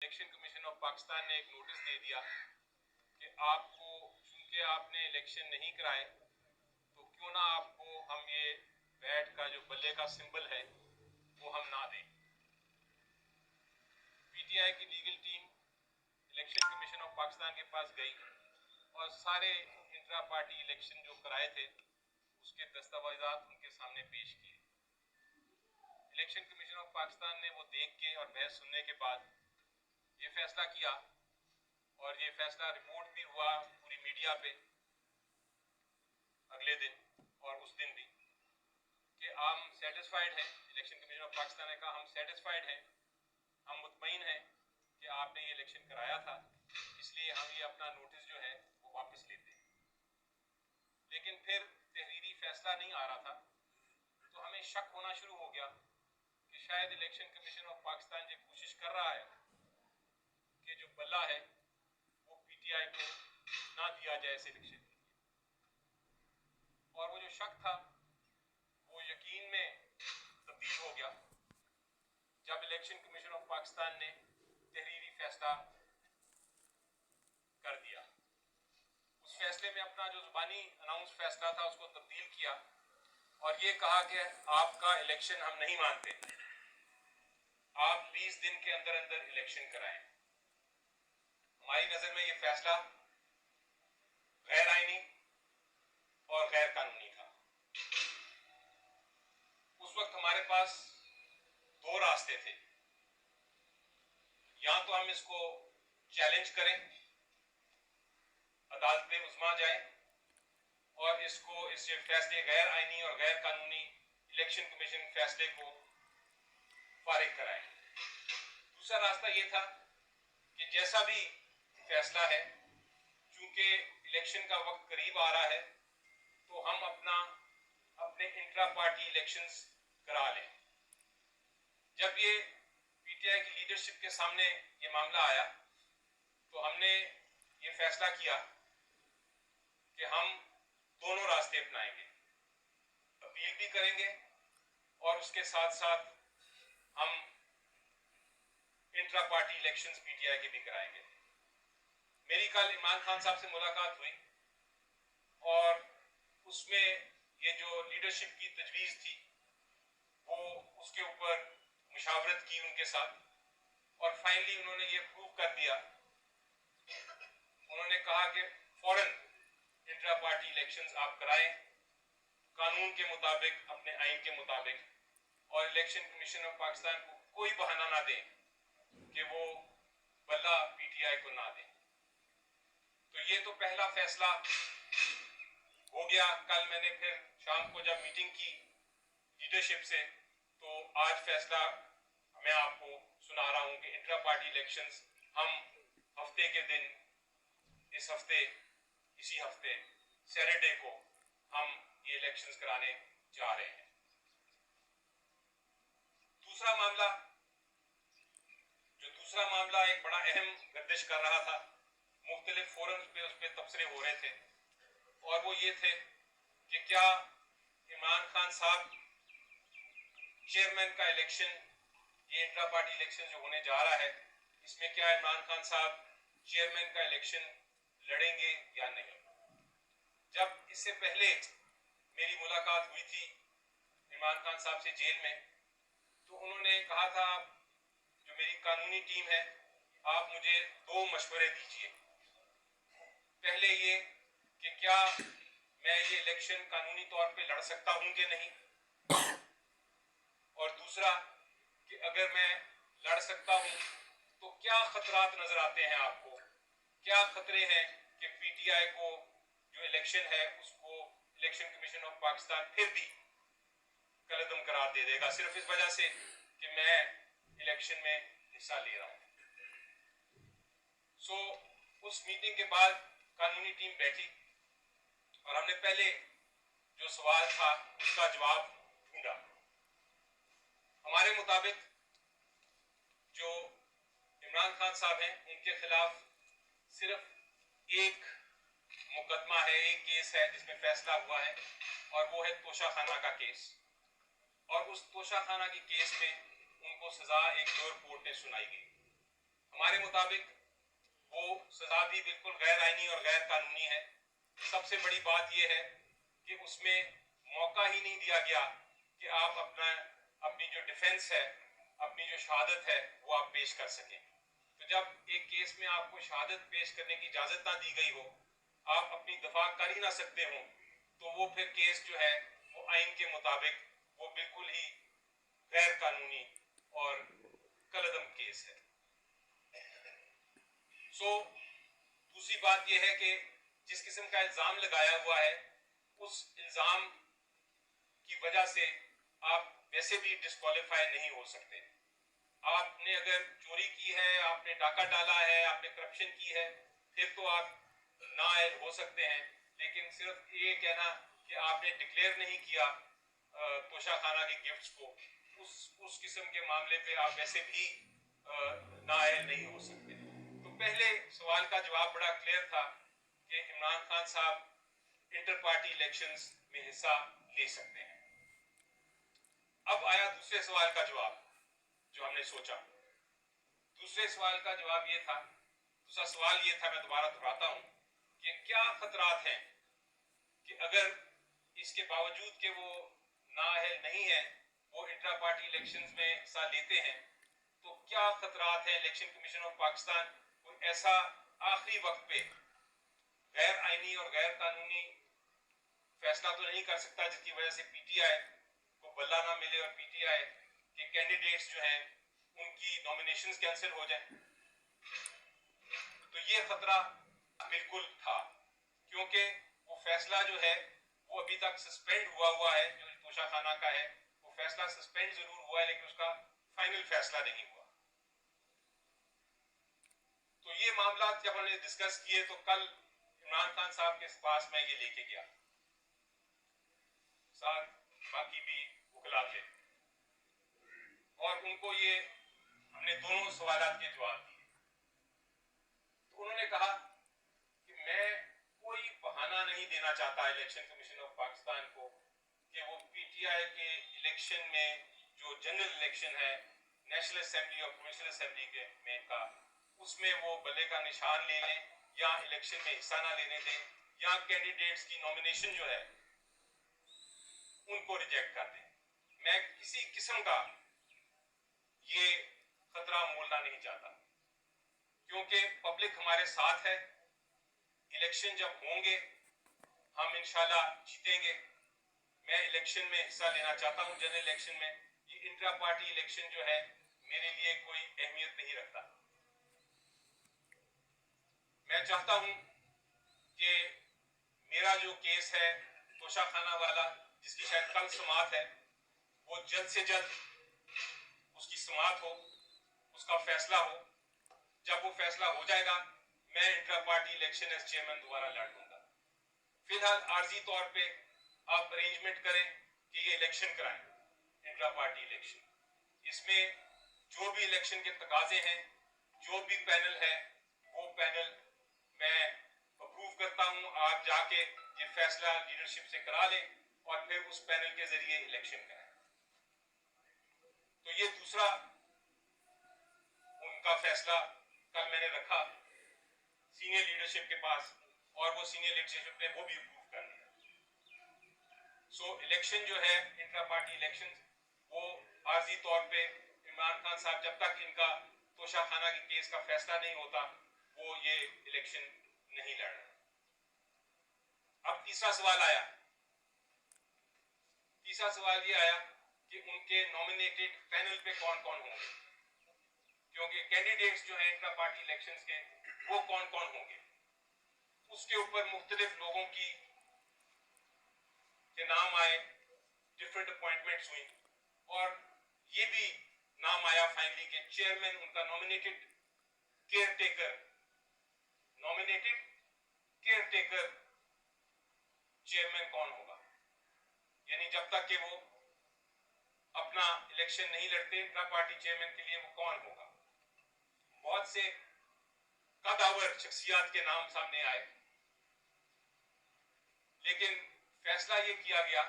Election commission of Pakistan ने एक notice दे दिया कि आपको, चूंकि आपने इलेक्शन नहीं कराए, तो क्यों ना आपको हम ये बैट का जो बल्ले का सिंबल है वो हम ना दें। पीटीआई की legal team election commission of Pakistan के पास गई और सारे इंट्रा पार्टी इलेक्शन जो कराए थे उसके दस्तावेजात उनके सामने पेश किए। इलेक्शन कमीशन ऑफ पाकिस्तान ने वो देख के और बहस सुनने के बाद ये फैसला किया, और ये फैसला रिपोर्ट भी हुआ पूरी मीडिया पे अगले दिन और उस दिन भी, कि हम सेटिस्फाइड हैं। इलेक्शन कमीशन ऑफ पाकिस्तान ने कहा हम सेटिस्फाइड हैं, हम मुतमईन हैं कि आपने ये इलेक्शन कराया था, इसलिए हम ये अपना नोटिस जो है वो वापस लेते हैं। लेकिन फिर तहरीरी फैसला नहीं आ रहा था, तो हमें शक होना शुरू हो गया कि शायद इलेक्शन कमीशन ऑफ पाकिस्तान ये कोशिश कर रहा है कि जो बल्ला है वो पीटीआई को ना दिया जाए इस इलेक्शन के लिए। और वो जो शक था वो यकीन में तब्दील हो गया जब इलेक्शन कमीशन ऑफ पाकिस्तान ने तहरीरी फैसला कर दिया। उस फैसले में अपना जो जुबानी अनाउंस फैसला था उसको तब्दील किया और ये कहा कि आपका इलेक्शन हम नहीं मानते, आप 20 दिन के अंदर अंदर इलेक्शन कराएं। हमारी नजर में ये फैसला गैर आईनी और गैर कानूनी था। उस वक्त हमारे पास दो रास्ते थे, या तो हम इसको चैलेंज करें, अदालत में उज़्मा जाए और इसको, इस फैसले गैर आईनी और गैर कानूनी इलेक्शन कमीशन फैसले को फारिग कराएं। दूसरा रास्ता ये था कि जैसा भी फैसला है, चूंकि इलेक्शन का वक्त करीब आ रहा है, तो हम अपने इंट्रा पार्टी इलेक्शंस करा लें। जब ये पीटीआई की लीडरशिप के सामने ये मामला आया तो हमने ये फैसला किया कि हम दोनों रास्ते अपनाएंगे, अपील भी करेंगे और उसके साथ साथ हम इंट्रा पार्टी इलेक्शंस पीटीआई के भी कराएंगे। मेरी कल इमरान खान साहब से मुलाकात हुई और उसमें ये जो लीडरशिप की तजवीज़ थी वो उसके ऊपर मुशावरत की उनके साथ, और फाइनली उन्होंने ये प्रूव कर दिया। उन्होंने कहा कि फौरन इंट्रा पार्टी इलेक्शंस आप कराएं कानून के मुताबिक, अपने आइन के मुताबिक, और इलेक्शन कमीशन ऑफ पाकिस्तान को कोई बहाना ना दें कि वो बल्ला पीटीआई को ना दें। तो ये तो पहला फैसला हो गया। कल मैंने फिर शाम को जब मीटिंग की लीडरशिप से, तो आज फैसला मैं आपको सुना रहा हूं कि इंट्रा पार्टी इलेक्शंस हम हफ्ते के दिन, इस हफ्ते, इसी हफ्ते सैटरडे को हम ये इलेक्शंस कराने जा रहे हैं। दूसरा मामला एक बड़ा अहम गर्दिश कर रहा था, मुख्तलिफ फोरम्स पे उस पर तबसरे हो रहे थे, और वो ये थे कि क्या इमरान खान साहब चेयरमैन का इलेक्शन, ये इंट्रा पार्टी इलेक्शन जो होने जा रहा है, इसमें क्या इमरान खान साहब चेयरमैन का इलेक्शन लड़ेंगे या नहीं। जब इससे पहले मेरी मुलाकात हुई थी इमरान खान साहब से जेल में, तो उन्होंने कहा था जो मेरी कानूनी टीम है, आप मुझे दो मशवरे दीजिए। पहले ये कि क्या मैं ये इलेक्शन कानूनी तौर पे लड़ सकता हूं कि नहीं, और दूसरा कि अगर मैं लड़ सकता हूं तो क्या खतरात नजर आते हैं आपको, क्या खतरे हैं कि पीटीआई को जो इलेक्शन है उसको इलेक्शन कमीशन ऑफ पाकिस्तान फिर भी कलअदम करार दे देगा, सिर्फ इस वजह से कि मैं इलेक्शन में हिस्सा ले रहा हूं। उस मीटिंग के बाद कानूनी टीम बैठी और हमने पहले जो सवाल था उसका जवाब ढूंढा। हमारे मुताबिक जो इमरान खान साहब हैं उनके खिलाफ सिर्फ एक मुकदमा है, एक केस है जिसमें फैसला हुआ है, और वो है तोशाखाना का केस। और उस तोशाखाना के केस में उनको सजा एक लोअर कोर्ट ने सुनाई गई। हमारे मुताबिक वो सजा भी बिल्कुल गैर आईनी और गैर कानूनी है। सबसे बड़ी बात यह है कि उसमें मौका ही नहीं दिया गया कि आप अपनी जो डिफेंस है, अपनी जो शहादत है, वो आप पेश कर सकें। तो जब एक केस में आपको शहादत पेश करने की इजाजत ना दी गई हो, आप अपनी दफा कर ही ना सकते हो, तो वो फिर केस जो है वो आइन के मुताबिक वो बिल्कुल ही गैर कानूनी और कलअदम केस है। दूसरी बात यह है कि जिस किस्म का इल्जाम लगाया हुआ है, उस इल्जाम की वजह से आप वैसे भी डिस्क्वालीफाई नहीं हो सकते। आपने अगर चोरी की है, आपने डाका डाला है, आपने करप्शन की है, फिर तो आप नाअहल हो सकते हैं। लेकिन सिर्फ ये कहना कि आपने डिक्लेयर नहीं किया तोशाखाना के गिफ्ट्स को, उस किस्म के मामले पे आप वैसे भी नाअहल नहीं हो सकते। तो पहले सवाल का जवाब बड़ा क्लियर था कि इमरान खान साहब इंटर पार्टी इलेक्शंस में हिस्सा ले सकते हैं। अब आया दूसरे सवाल का जवाब जो हमने सोचा। दूसरे सवाल का जवाब ये था, दूसरा सवाल ये था, मैं दोबारा दोहराता हूं कि क्या खतरात हैं कि अगर इसके बावजूद कि वो नाअहल नहीं है, वो इंट्रा पार्टी इलेक्शंस में हिस्सा लेते हैं, तो क्या खतरात हैं इलेक्शन कमीशन ऑफ पाकिस्तान कोई ऐसा आखिरी वक्त पे गैर आईनी और गैर कानूनी फैसला तो नहीं कर सकता जिसकी वजह से पीटीआई को बल्ला ना मिले और पीटीआई के कैंडिडेट्स जो हैं उनकी नॉमिनेशंस कैंसिल हो जाए। तो ये खतरा बिल्कुल था, क्योंकि वो फैसला जो है वो अभी तक सस्पेंड हुआ है, जो तोशाखाना का है वो फैसला सस्पेंड जरूर हुआ है, लेकिन उसका फाइनल फैसला नहीं हुआ। तो ये मामला जब हमने डिस्कस किए तो कल इमरान खान साहब के पास मैं ये लेके गया, साथ बाकी भी वकला थे, और उनको ये हमने दोनों सवालात के जवाब दिए। तो उन्होंने कहा कि मैं कोई बहाना नहीं देना चाहता इलेक्शन कमीशन ऑफ पाकिस्तान को कि वो पीटीआई के इलेक्शन में जो जनरल इलेक्शन है नेशनल असेंबली और प्रोविंशियल असेंबली के में का, उसमें वो बल्ले का निशान ले लें या इलेक्शन में हिस्सा ना लेने दें या कैंडिडेट्स की नॉमिनेशन जो है उनको रिजेक्ट कर दें। मैं किसी किस्म का ये खतरा मोलना नहीं चाहता, क्योंकि पब्लिक हमारे साथ है। इलेक्शन जब होंगे हम इंशाल्लाह जीतेंगे। मैं इलेक्शन में हिस्सा लेना चाहता हूं, जनरल इलेक्शन में। ये इंट्रा पार्टी इलेक्शन जो है मेरे लिए कोई अहमियत नहीं रखता। मैं चाहता हूं कि मेरा जो केस है तोशाखाना वाला, जिसकी शायद कल समाअत है, वो जल्द से जल्द उसकी समाअत हो, उसका फैसला हो। जब वो फैसला हो जाएगा मैं intra party election as chairman दोबारा लड़ दूंगा। फिलहाल आर्जी तौर पे आप अरेंजमेंट करें कि ये इलेक्शन कराएं, इंट्रा पार्टी इलेक्शन। इसमें जो भी इलेक्शन के तकाजे हैं, जो भी पैनल है, वो पैनल मैं अप्रूव करता हूं। आप जाके ये फैसला लीडरशिप से करा लें और फिर उस पैनल के जरिए इलेक्शन कराएं। तो ये दूसरा उनका फैसला कल मैंने रखा सीनियर लीडरशिप के पास, और वो सीनियर लीडरशिप ने वो भी अप्रूव कर दिया। इलेक्शन जो है इंट्रा पार्टी इलेक्शन, वो आर्जी तौर पे इमरान खान साहब जब तक इनका तोशाखाना के केस का फैसला नहीं होता वो ये इलेक्शन नहीं लड़ रहे। अब तीसरा सवाल आया। तीसरा सवाल ये आया कि उनके नॉमिनेटेड पैनल पे कौन कौन होंगे, क्योंकि कैंडिडेट्स जो है इंट्रा पार्टी इलेक्शंस के वो कौन कौन होंगे। उसके ऊपर मुख्तलिफ लोगों की के नाम आए, डिफरेंट अपॉइंटमेंट्स हुई, और ये भी नाम आया फाइनली कि चेयरमैन उनका नॉमिनेटेड केयरटेकर चेयरमैन कौन होगा, यानी जब तक कि वो अपना इलेक्शन नहीं लड़ते इंट्रा पार्टी चेयरमैन के लिए वो कौन होगा। बहुत से कदावर शख्सियत के नाम सामने आए, लेकिन फैसला ये किया गया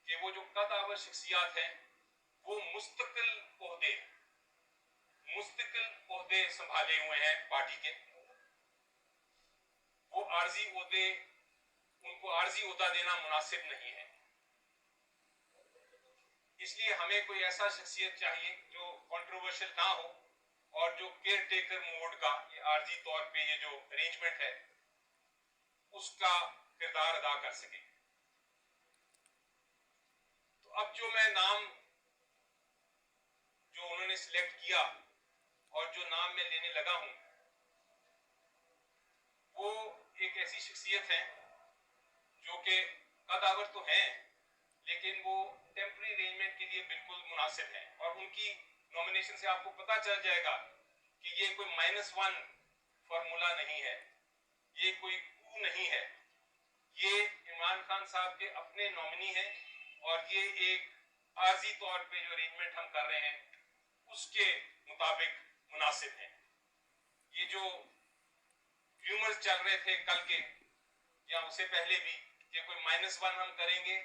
कि वो जो कदावर शख्सियत हैं वो मुस्तकिल ओहदे संभाले हुए हैं पार्टी के, वो आर्जी ओहदे, उनको आर्जी ओहदा देना मुनासिब नहीं है। इसलिए हमें कोई ऐसा शख्सियत चाहिए जो कंट्रोवर्शियल ना हो और जो केयर टेकर मोड का ये आर्जी तौर पे ये जो अरेंजमेंट है उसका किरदार अदा कर सके। तो अब जो मैं नाम जो उन्होंने सिलेक्ट किया और जो नाम मैं लेने लगा हूं वो एक ऐसी शख्सियत है जो कि कदावर तो हैं लेकिन वो टेम्पररी अरेंजमेंट के लिए बिल्कुल मुनासिब है। और उनकी नॉमिनेशन से आपको पता चल जाएगा कि ये कोई -1 फॉर्मूला नहीं है, ये कोई कू नहीं है, ये इमरान खान साहब के अपने नॉमिनी हैं और ये एक आर्जी तौर पे जो अरेंजमेंट हम कर रहे हैं उसके मुताबिक मुनासिब है। ये जो र्यूमर्स चल रहे थे कल के या उससे पहले भी कि कोई -1 हम करेंगे,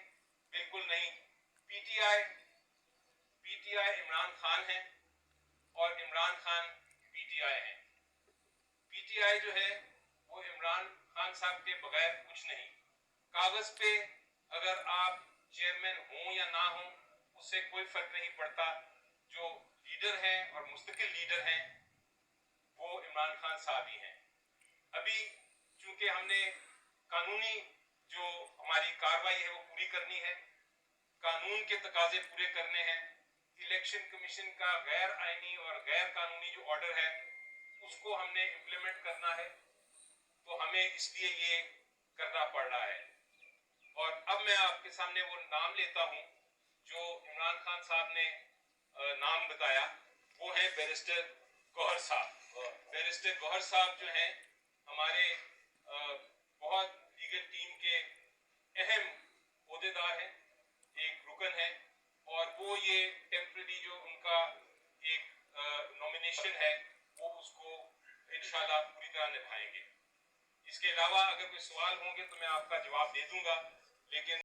बिल्कुल नहीं। पीटीआई इमरान खान है और इमरान खान पीटीआई है। पीटीआई जो है वो इमरान खान साहब के बगैर कुछ नहीं। कागज पे अगर आप चेयरमैन हों या ना हों उससे कोई फर्क नहीं पड़ता। जो लीडर हैं और मुस्तकिल लीडर हैं वो इमरान खान साहब ही हैं। अभी चूंकि हमने कानूनी जो हमारी कार्रवाई है वो पूरी करनी है, कानून के तकाजे पूरे करने हैं, इलेक्शन कमीशन का गैर आईनी और गैर कानूनी जो ऑर्डर है उसको हमने इम्प्लीमेंट करना है, तो हमें इसलिए ये करना पड़ रहा है। और अब मैं आपके सामने वो नाम लेता हूं जो इमरान खान साहब ने नाम बताया, वो है बैरिस्टर गौहर साहब। बैरिस्टर गौहर साहब जो हैं हमारे बहुत लीगल टीम के अहम ओहदेदार हैं, एक रुकन है, और वो ये टेम्पररी जो उनका एक नॉमिनेशन है वो उसको इंशाल्लाह पूरी तरह निभाएंगे। इसके अलावा अगर कोई सवाल होंगे तो मैं आपका जवाब दे दूंगा, लेकिन